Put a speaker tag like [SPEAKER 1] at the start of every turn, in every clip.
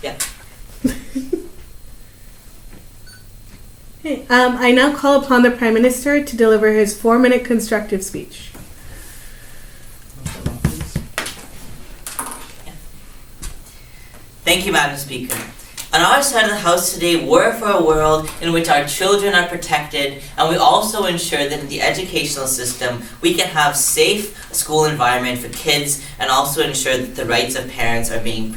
[SPEAKER 1] Yeah.
[SPEAKER 2] Okay. I now call upon the Prime Minister to deliver his 4-minute constructive speech.
[SPEAKER 1] Thank you, Madam Speaker. On our side of the House today, we're for a world in which our children are protected, and we also ensure that in the educational system we can have safe school environment for kids and also ensure that the rights of parents are being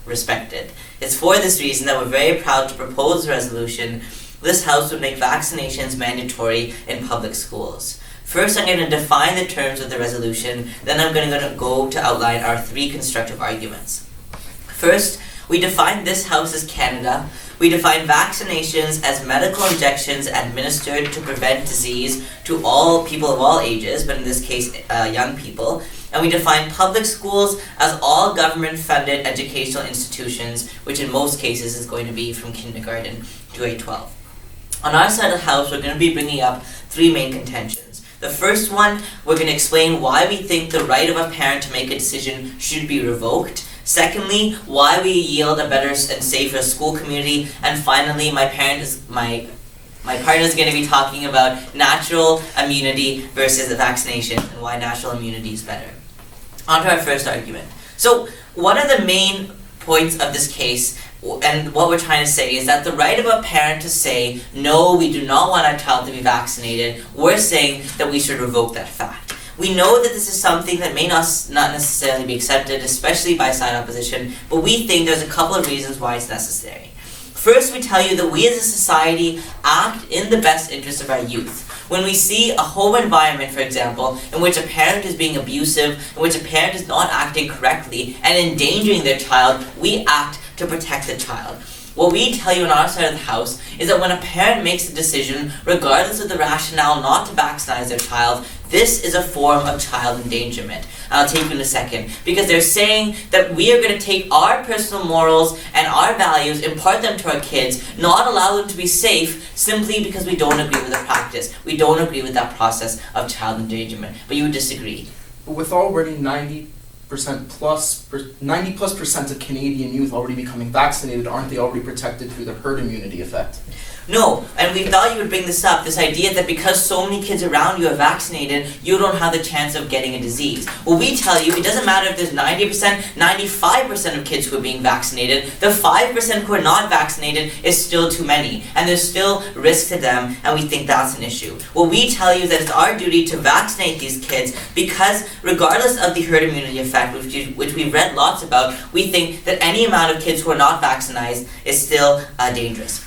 [SPEAKER 1] respected. It's for this reason that we're very proud to propose a resolution. This House would make vaccinations mandatory in public schools. First, I'm going to define the terms of the resolution, then I'm going to go to outline our 3 constructive arguments. First, we define this House as Canada. We define vaccinations as medical injections administered to prevent disease to all people of all ages, but in this case, young people. And we define public schools as all government-funded educational institutions, which in most cases is going to be from kindergarten to grade 12. On our side of the House, we're going to be bringing up 3 main contentions. The first one, we're going to explain why we think the right of a parent to make a decision should be revoked. Secondly, why we yield a better and safer school community. And finally, my partner is going to be talking about natural immunity versus the vaccination and why natural immunity is better. On to our first argument. So, one of the main points of this case and what we're trying to say is that the right of a parent to say, no, we do not want our child to be vaccinated, we're saying that we should revoke that fact. We know that this is something that may not necessarily be accepted, especially by side opposition, but we think there's a couple of reasons why it's necessary. First, we tell you that we as a society act in the best interest of our youth. When we see a home environment, for example, in which a parent is being abusive, in which a parent is not acting correctly and endangering their child, we act to protect the child. What we tell you on our side of the House is that when a parent makes a decision, regardless of the rationale not to vaccinate their child, this is a form of child endangerment. I'll take you in a second. Because they're saying that we are going to take our personal morals and our values, impart them to our kids, not allow them to be safe simply because we don't agree with the practice. We don't agree with that process of child endangerment. But you would disagree.
[SPEAKER 3] With already 90% of Canadian youth already becoming vaccinated, aren't they already protected through the herd immunity effect?
[SPEAKER 1] No, and we thought you would bring this up, this idea that because so many kids around you are vaccinated, you don't have the chance of getting a disease. Well, we tell you, it doesn't matter if there's 90%, 95% of kids who are being vaccinated, the 5% who are not vaccinated is still too many, and there's still risk to them, and we think that's an issue. Well, we tell you that it's our duty to vaccinate these kids because regardless of the herd immunity effect, which we've read lots about, we think that any amount of kids who are not vaccinated is still dangerous.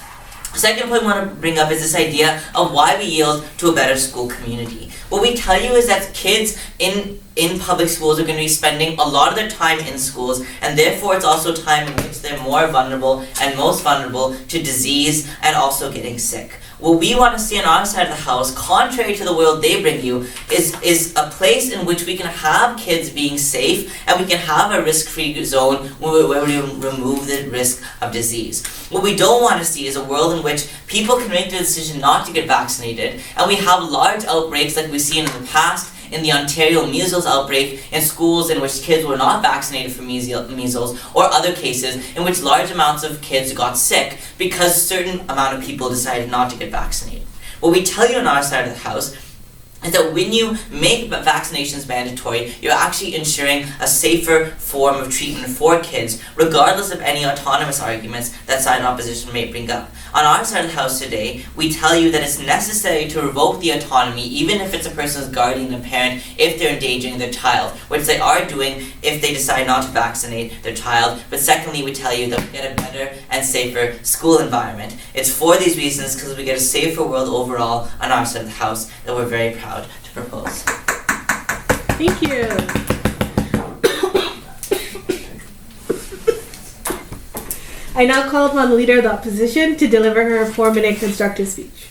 [SPEAKER 1] Second point I want to bring up is this idea of why we yield to a better school community. What we tell you is that kids in public schools are going to be spending a lot of their time in schools, and therefore it's also time in which they're more vulnerable and most vulnerable to disease and also getting sick. What we want to see on our side of the House, contrary to the world they bring you, is a place in which we can have kids being safe and we can have a risk-free zone where we remove the risk of disease. What we don't want to see is a world in which people can make the decision not to get vaccinated and we have large outbreaks like we've seen in the past, in the Ontario measles outbreak, in schools in which kids were not vaccinated for measles, or other cases in which large amounts of kids got sick because a certain amount of people decided not to get vaccinated. What we tell you on our side of the House is that when you make vaccinations mandatory, you're actually ensuring a safer form of treatment for kids, regardless of any autonomous arguments that side opposition may bring up. On our side of the House today, we tell you that it's necessary to revoke the autonomy, even if it's a person's guardian and parent, if they're endangering their child, which they are doing if they decide not to vaccinate their child. But secondly, we tell you that we get a better and safer school environment. It's for these reasons, because we get a safer world overall on our side of the House, that we're very proud to propose.
[SPEAKER 2] Thank you. I now call upon the Leader of the Opposition to deliver her 4-minute constructive speech.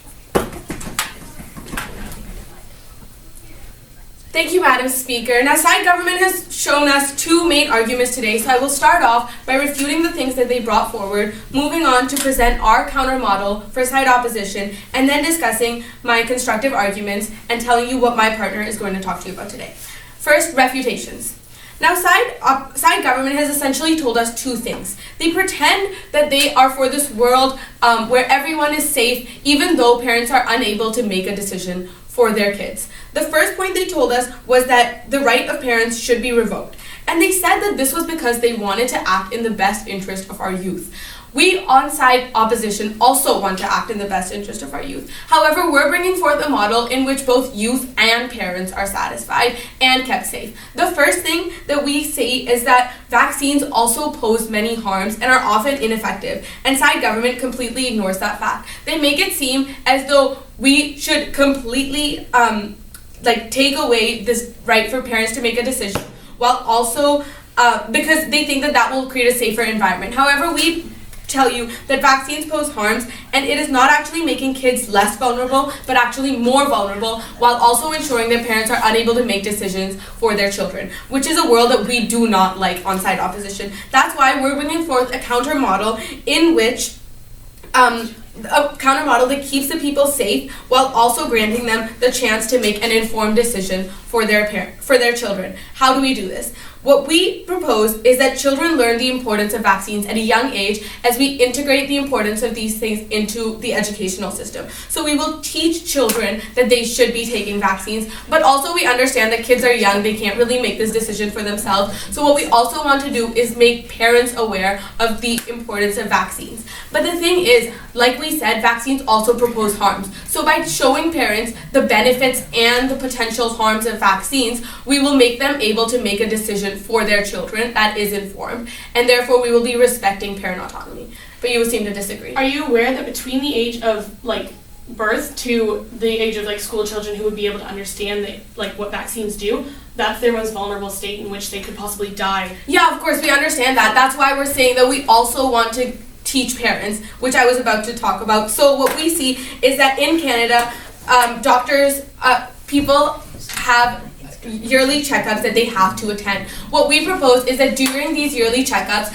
[SPEAKER 4] Thank you, Madam Speaker. Now, side government has shown us 2 main arguments today, so I will start off by refuting the things that they brought forward, moving on to present our counter model for side opposition, and then discussing my constructive arguments and telling you what my partner is going to talk to you about today. First, refutations. Now, side government has essentially told us two things. They pretend that they are for this world where everyone is safe, even though parents are unable to make a decision for their kids. The first point they told us was that the right of parents should be revoked. And they said that this was because they wanted to act in the best interest of our youth. We on side opposition also want to act in the best interest of our youth. However, we're bringing forth a model in which both youth and parents are satisfied and kept safe. The first thing that we see is that vaccines also pose many harms and are often ineffective, and side government completely ignores that fact. They make it seem as though we should completely take away this right for parents to make a decision, while also because they think that that will create a safer environment. However, we tell you that vaccines pose harms, and it is not actually making kids less vulnerable, but actually more vulnerable, while also ensuring that parents are unable to make decisions for their children, which is a world that we do not like on side opposition. That's why we're bringing forth a counter model in which a counter model that keeps the people safe while also granting them the chance to make an informed decision for their children. How do we do this? What we propose is that children learn the importance of vaccines at a young age as we integrate the importance of these things into the educational system. So we will teach children that they should be taking vaccines, but also we understand that kids are young, they can't really make this decision for themselves. So what we also want to do is make parents aware of the importance of vaccines. But the thing is, like we said, vaccines also propose harms. So by showing parents the benefits and the potential harms of vaccines, we will make them able to make a decision for their children that is informed, and therefore we will be respecting parent autonomy. But you seem to disagree.
[SPEAKER 5] Are you aware that between the age of birth to the age of school children who would be able to understand what vaccines do, that's their most vulnerable state in which they could possibly die?
[SPEAKER 4] Yeah, of course we understand that. That's why we're saying that we also want to teach parents, which I was about to talk about. So what we see is that in Canada, people have yearly checkups that they have to attend. What we propose is that during these yearly checkups,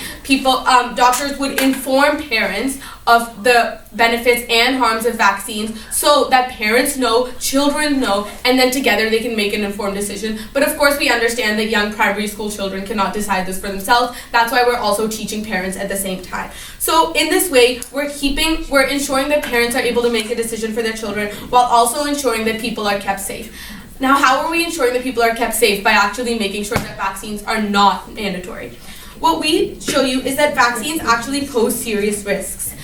[SPEAKER 4] doctors would inform parents of the benefits and harms of vaccines so that parents know, children know, and then together they can make an informed decision. But of course we understand that young primary school children cannot decide this for themselves. That's why we're also teaching parents at the same time. So in this way, we're ensuring that parents are able to make a decision for their children while also ensuring that people are kept safe. Now, how are we ensuring that people are kept safe? By actually making sure that vaccines are not mandatory. What we show you is that vaccines actually pose serious risks.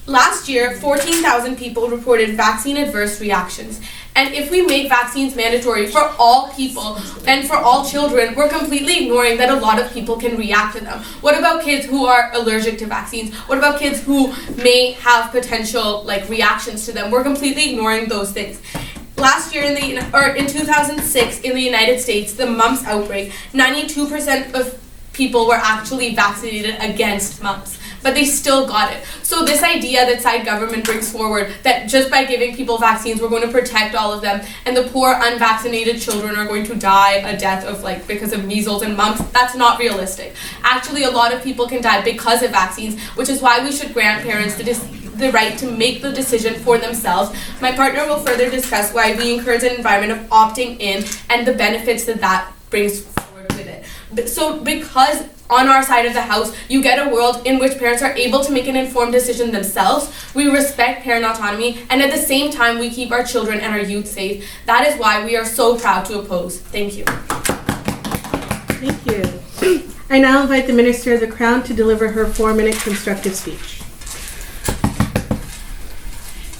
[SPEAKER 4] Last year, 14,000 people reported vaccine adverse reactions. And if we make vaccines mandatory for all people and for all children, we're completely ignoring that a lot of people can react to them. What about kids who are allergic to vaccines? What about kids who may have potential reactions to them? We're completely ignoring those things. Last year in 2006 in the United States, the mumps outbreak, 92% of people were actually vaccinated against mumps, but they still got it. So this idea that side government brings forward, that just by giving people vaccines, we're going to protect all of them, and the poor unvaccinated children are going to die a death of because of measles and mumps, that's not realistic. Actually, a lot of people can die because of vaccines, which is why we should grant parents the right to make the decision for themselves. My partner will further discuss why we encourage an environment of opting in and the benefits that brings forward with it. So because on our side of the house, you get a world in which parents are able to make an informed decision themselves, we respect parent autonomy, and at the same time we keep our children and our youth safe. That is why we are so proud to oppose. Thank you.
[SPEAKER 2] Thank you. I now invite the Minister of the Crown to deliver her 4-minute constructive speech.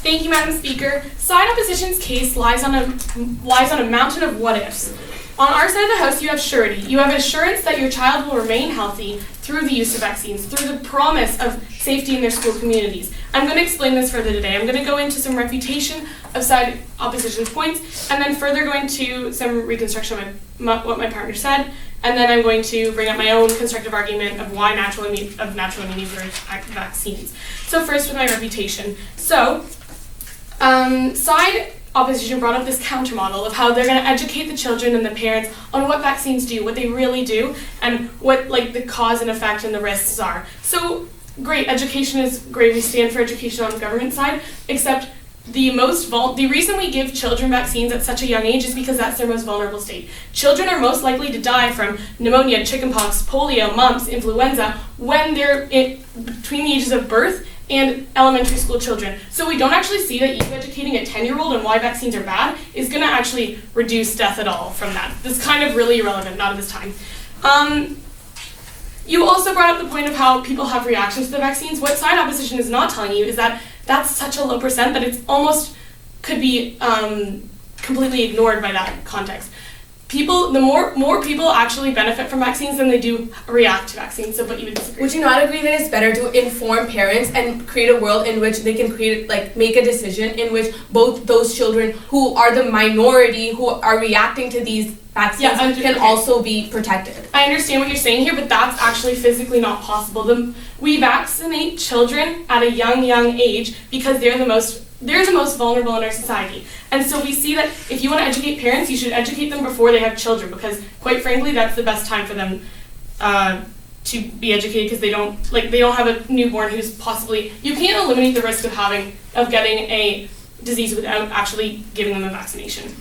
[SPEAKER 5] Thank you, Madam Speaker. Side opposition's case lies on a mountain of what-ifs. On our side of the House, you have surety. You have assurance that your child will remain healthy through the use of vaccines, through the promise of safety in their school communities. I'm going to explain this further today. I'm going to go into some refutation of side opposition's points, and then further go into some reconstruction of what my partner said, and then I'm going to bring up my own constructive argument of why natural immunity for vaccines. So first with my refutation. Side opposition brought up this counter model of how they're going to educate the children and the parents on what vaccines do, what they really do, and what the cause and effect and the risks are. So great, education is great. We stand for education on the government side, except the reason we give children vaccines at such a young age is because that's their most vulnerable state. Children are most likely to die from pneumonia, chickenpox, polio, mumps, influenza when they're between the ages of birth and elementary school children. So we don't actually see that you educating a 10-year-old on why vaccines are bad is going to actually reduce death at all from that. This is kind of really irrelevant, not at this time. You also brought up the point of how people have reactions to the vaccines. What side opposition is not telling you is that that's such a low percent that it's almost could be completely ignored by that context. The more people actually benefit from vaccines than they do react to vaccines. So, but you would disagree?
[SPEAKER 4] Would you not agree that it's better to inform parents and create a world in which they can make a decision in which both those children who are the minority who are reacting to these vaccines can also be protected?
[SPEAKER 5] I understand what you're saying here, but that's actually physically not possible. We vaccinate children at a young age because they're the most vulnerable in our society. And so we see that if you want to educate parents, you should educate them before they have children, because quite frankly, that's the best time for them to be educated, because they don't have a newborn who's possibly, you can't eliminate the risk of getting a disease without actually giving them a vaccination.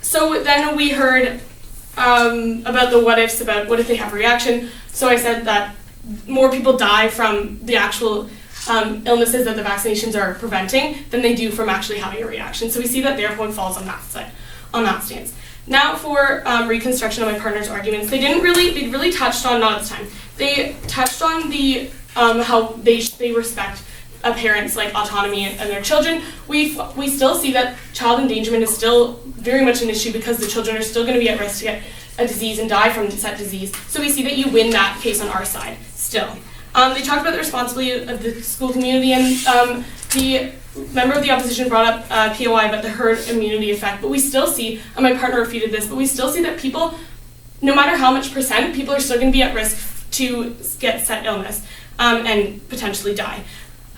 [SPEAKER 5] So then we heard about the what ifs, about what if they have a reaction. So I said that more people die from the actual illnesses that the vaccinations are preventing than they do from actually having a reaction. So we see that their point falls on that side, on that stance. Now for reconstruction of my partner's arguments, they really touched on, not at the time, they touched on the how they respect a parent's autonomy and their children. We still see that child endangerment is still very much an issue because the children are still going to be at risk to get a disease and die from said disease. So we see that you win that case on our side still. They talked about the responsibility of the school community, and the member of the opposition brought up POI about the herd immunity effect, but we still see, and my partner refuted this, but we still see that people, no matter how much percent, people are still going to be at risk to get said illness and potentially die.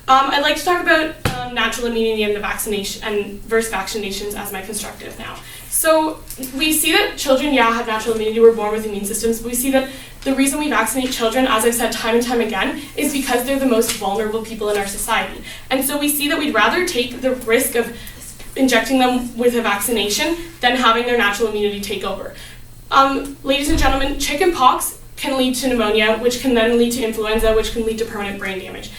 [SPEAKER 5] I'd like to talk about natural immunity and the vaccination and versus vaccinations as my constructive now. So we see that children, have natural immunity. We're born with immune systems. But we see that the reason we vaccinate children, as I've said time and time again, is because they're the most vulnerable people in our society. And so we see that we'd rather take the risk of injecting them with a vaccination than having their natural immunity take over. Ladies and gentlemen, chickenpox can lead to pneumonia, which can then lead to influenza, which can lead to permanent brain damage.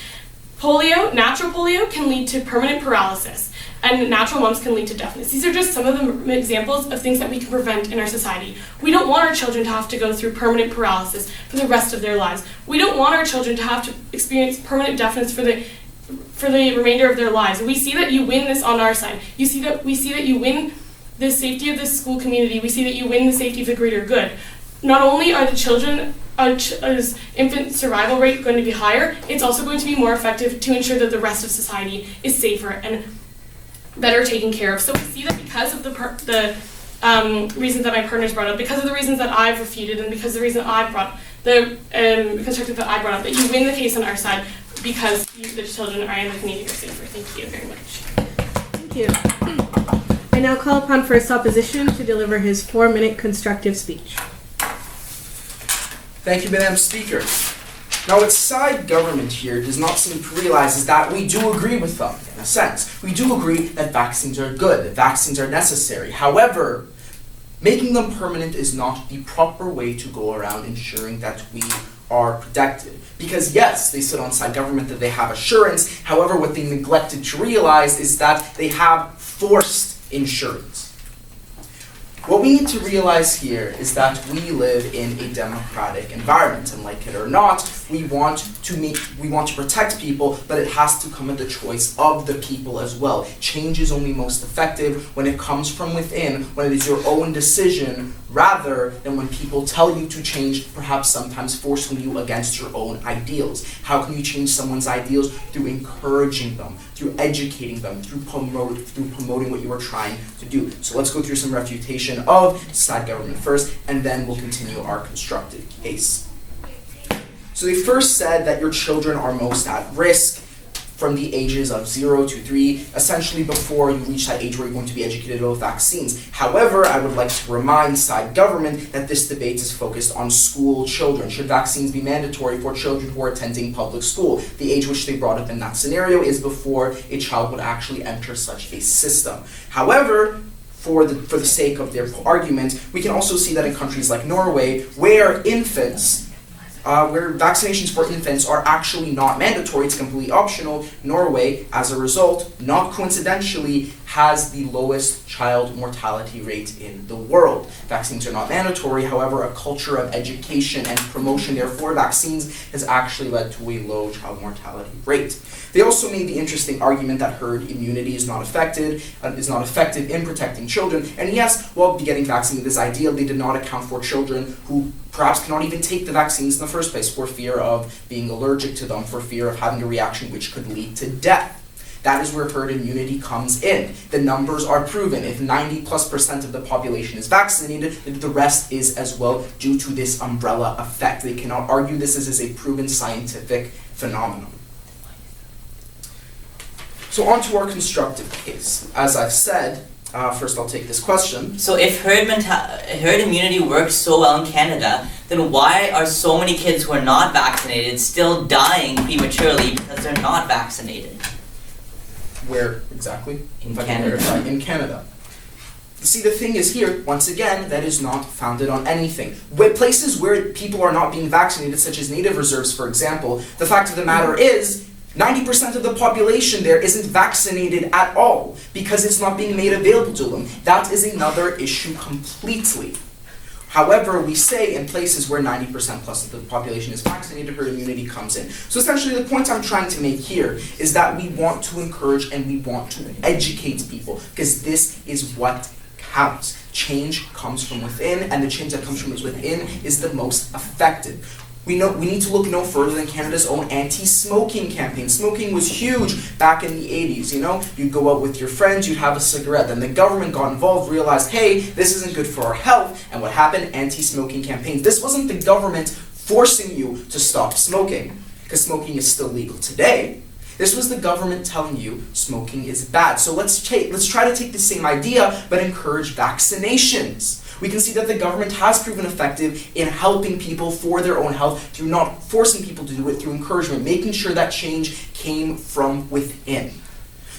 [SPEAKER 5] Polio, natural polio, can lead to permanent paralysis, and natural mumps can lead to deafness. These are just some of the examples of things that we can prevent in our society. We don't want our children to have to go through permanent paralysis for the rest of their lives. We don't want our children to have to experience permanent deafness for the remainder of their lives. We see that you win this on our side. We see that you win the safety of the school community. We see that you win the safety of the greater good. Not only are the children is infant survival rate going to be higher, it's also going to be more effective to ensure that the rest of society is safer and better taken care of. So we see that because of the reasons that my partners brought up, because of the reasons that I've refuted, and because of the reason I brought the constructive that I brought up, that you win the case on our side because the children are in the community are safer. Thank you very much.
[SPEAKER 2] Thank you. I now call upon First Opposition to deliver his 4-minute constructive speech.
[SPEAKER 3] Thank you, Madam Speaker. Now, what side government here does not seem to realize is that we do agree with them, in a sense. We do agree that vaccines are good, that vaccines are necessary. However, making them permanent is not the proper way to go around ensuring that we are protected. Because yes, they sit on side government that they have assurance. However, what they neglected to realize is that they have forced insurance. What we need to realize here is that we live in a democratic environment, and like it or not, we want to protect people, but it has to come at the choice of the people as well. Change is only most effective when it comes from within, when it is your own decision, rather than when people tell you to change, perhaps sometimes forcing you against your own ideals. How can you change someone's ideals? Through encouraging them, through educating them, through promoting what you are trying to do. So let's go through some refutation of side government first, and then we'll continue our constructive case. So they first said that your children are most at risk from the ages of 0 to 3, essentially before you reach that age where you're going to be educated about vaccines. However, I would like to remind side government that this debate is focused on school children. Should vaccines be mandatory for children who are attending public school? The age which they brought up in that scenario is before a child would actually enter such a system. However, for the sake of their argument, we can also see that in countries like Norway, where where vaccinations for infants are actually not mandatory, it's completely optional, Norway, as a result, not coincidentally, has the lowest child mortality rate in the world. Vaccines are not mandatory, however, a culture of education and promotion, therefore, vaccines has actually led to a low child mortality rate. They also made the interesting argument that herd immunity is not effective in protecting children. And yes, while getting vaccinated is ideal, they did not account for children who perhaps cannot even take the vaccines in the first place for fear of being allergic to them, for fear of having a reaction which could lead to death. That is where herd immunity comes in. The numbers are proven. If 90+% of the population is vaccinated, the rest is as well due to this umbrella effect. They cannot argue this is a proven scientific phenomenon. So on to our constructive case. As I've said, first I'll take this question.
[SPEAKER 1] So if herd immunity works so well in Canada, then why are so many kids who are not vaccinated still dying prematurely because they're not vaccinated?
[SPEAKER 3] Where exactly?
[SPEAKER 1] In Canada.
[SPEAKER 3] In Canada. See, the thing is here, once again, that is not founded on anything. Places where people are not being vaccinated, such as native reserves, for example, the fact of the matter is, 90% of the population there isn't vaccinated at all because it's not being made available to them. That is another issue completely. However, we say in places where 90% plus of the population is vaccinated, herd immunity comes in. So essentially the point I'm trying to make here is that we want to encourage and we want to educate people because this is what counts. Change comes from within, and the change that comes from within is the most effective. We need to look no further than Canada's own anti-smoking campaign. Smoking was huge back in the 80s, You'd go out with your friends, you'd have a cigarette. Then the government got involved, realized, hey, this isn't good for our health. And what happened? Anti-smoking campaigns. This wasn't the government forcing you to stop smoking, because smoking is still legal today. This was the government telling you smoking is bad. So let's try to take the same idea, but encourage vaccinations. We can see that the government has proven effective in helping people for their own health through not forcing people to do it, through encouragement, making sure that change came from within.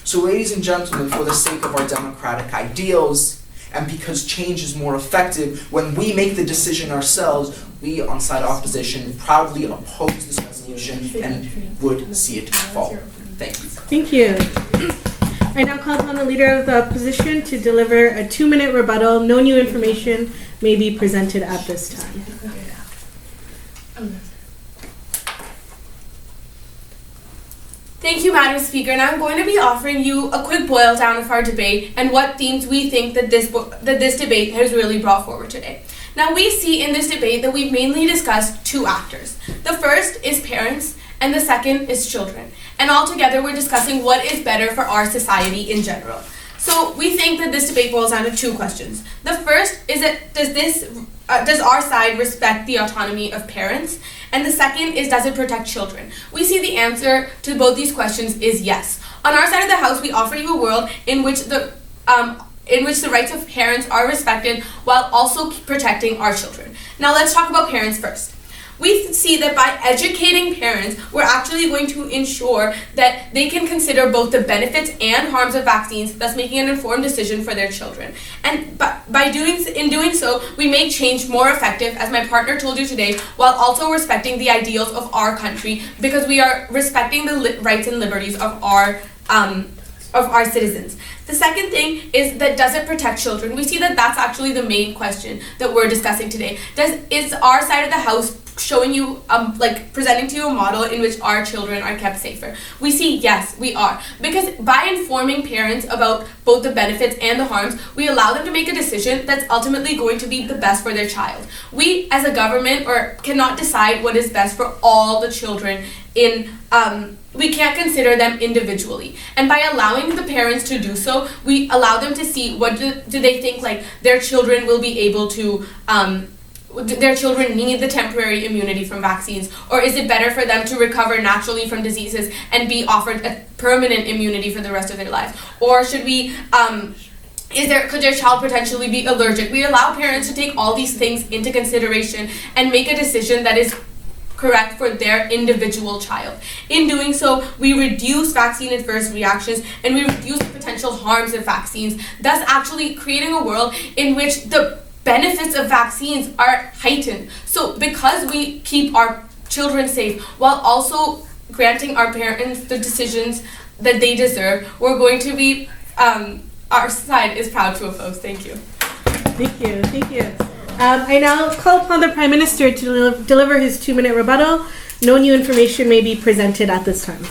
[SPEAKER 3] So ladies and gentlemen, for the sake of our democratic ideals, and because change is more effective, when we make the decision ourselves, we on side opposition proudly oppose this resolution and would see it fall. Thank you.
[SPEAKER 2] Thank you. I now call upon the Leader of the Opposition to deliver a 2-minute rebuttal. No new information may be presented at this time.
[SPEAKER 4] Thank you, Madam Speaker, and I'm going to be offering you a quick boil down of our debate and what themes we think that this debate has really brought forward today. Now, we see in this debate that we've mainly discussed two actors. The first is parents, and the second is children. And altogether, we're discussing what is better for our society in general. So we think that this debate boils down to two questions. The first is that does our side respect the autonomy of parents? And the second is, does it protect children? We see the answer to both these questions is yes. On our side of the house, we offer you a world in which the rights of parents are respected while also protecting our children. Now let's talk about parents first. We see that by educating parents, we're actually going to ensure that they can consider both the benefits and harms of vaccines, thus making an informed decision for their children. And by doing so, we make change more effective, as my partner told you today, while also respecting the ideals of our country, because we are respecting the rights and liberties of our citizens. The second thing is that does it protect children? We see that that's actually the main question that we're discussing today. Is our side of the house showing you, presenting to you a model in which our children are kept safer? We see yes, we are. Because by informing parents about both the benefits and the harms, we allow them to make a decision that's ultimately going to be the best for their child. We as a government cannot decide what is best for all the children we can't consider them individually. And by allowing the parents to do so, we allow them to see what do they think their children will be able to their children need the temporary immunity from vaccines, or is it better for them to recover naturally from diseases and be offered a permanent immunity for the rest of their lives? Or should we could their child potentially be allergic? We allow parents to take all these things into consideration and make a decision that is correct for their individual child. In doing so, we reduce vaccine adverse reactions and we reduce the potential harms of vaccines, thus actually creating a world in which the benefits of vaccines are heightened. So because we keep our children safe while also granting our parents the decisions that they deserve, we're going to be, our side is proud to oppose. Thank you.
[SPEAKER 2] Thank you. Thank you. I now call upon the Prime Minister to deliver his 2-minute rebuttal. No new information may be presented at this time.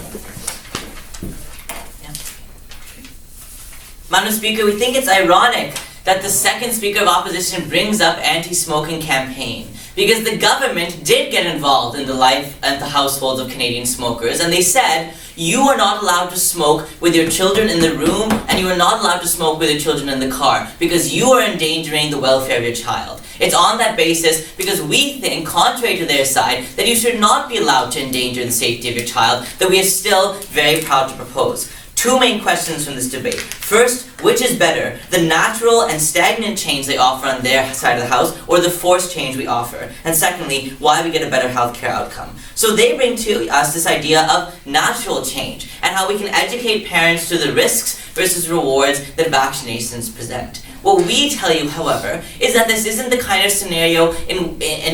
[SPEAKER 1] Madam Speaker, we think it's ironic that the second Speaker of Opposition brings up anti-smoking campaign, because the government did get involved in the life and the households of Canadian smokers, and they said, you are not allowed to smoke with your children in the room, and you are not allowed to smoke with your children in the car, because you are endangering the welfare of your child. It's on that basis, because we think, contrary to their side, that you should not be allowed to endanger the safety of your child, that we are still very proud to propose. Two main questions from this debate. First, which is better, the natural and stagnant change they offer on their side of the house, or the forced change we offer? And secondly, why we get a better healthcare outcome. So they bring to us this idea of natural change, and how we can educate parents to the risks versus rewards that vaccinations present. What we tell you, however, is that this isn't the kind of scenario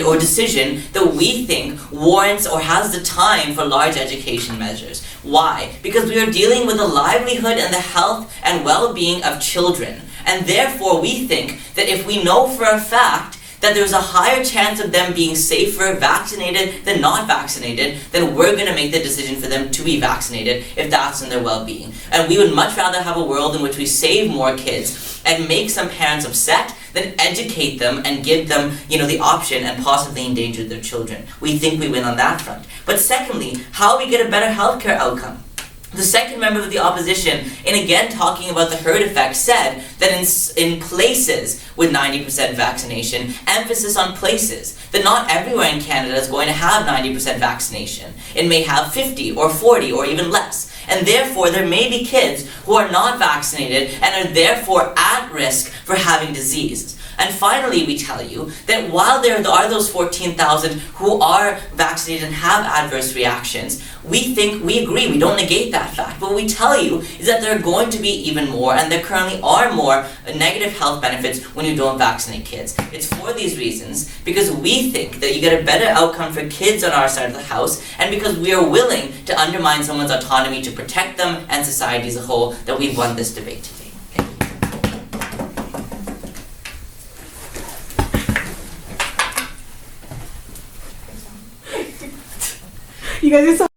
[SPEAKER 1] or decision that we think warrants or has the time for large education measures. Why? Because we are dealing with the livelihood and the health and well-being of children. And therefore we think that if we know for a fact that there's a higher chance of them being safer vaccinated than not vaccinated, then we're going to make the decision for them to be vaccinated if that's in their well-being. And we would much rather have a world in which we save more kids and make some parents upset than educate them and give them, the option and possibly endanger their children. We think we win on that front. But secondly, how we get a better healthcare outcome. The second member of the opposition, in again talking about the herd effect, said that in places with 90% vaccination, emphasis on places, that not everywhere in Canada is going to have 90% vaccination. It may have 50 or 40 or even less. And therefore, there may be kids who are not vaccinated and are therefore at risk for having disease. And finally, we tell you that while there are those 14,000 who are vaccinated and have adverse reactions, we agree, we don't negate that fact. But what we tell you is that there are going to be even more, and there currently are more negative health benefits when you don't vaccinate kids. It's for these reasons, because we think that you get a better outcome for kids on our side of the house, and because we are willing to undermine someone's autonomy to protect them and society as a whole, that we've won this debate today.
[SPEAKER 2] You guys are so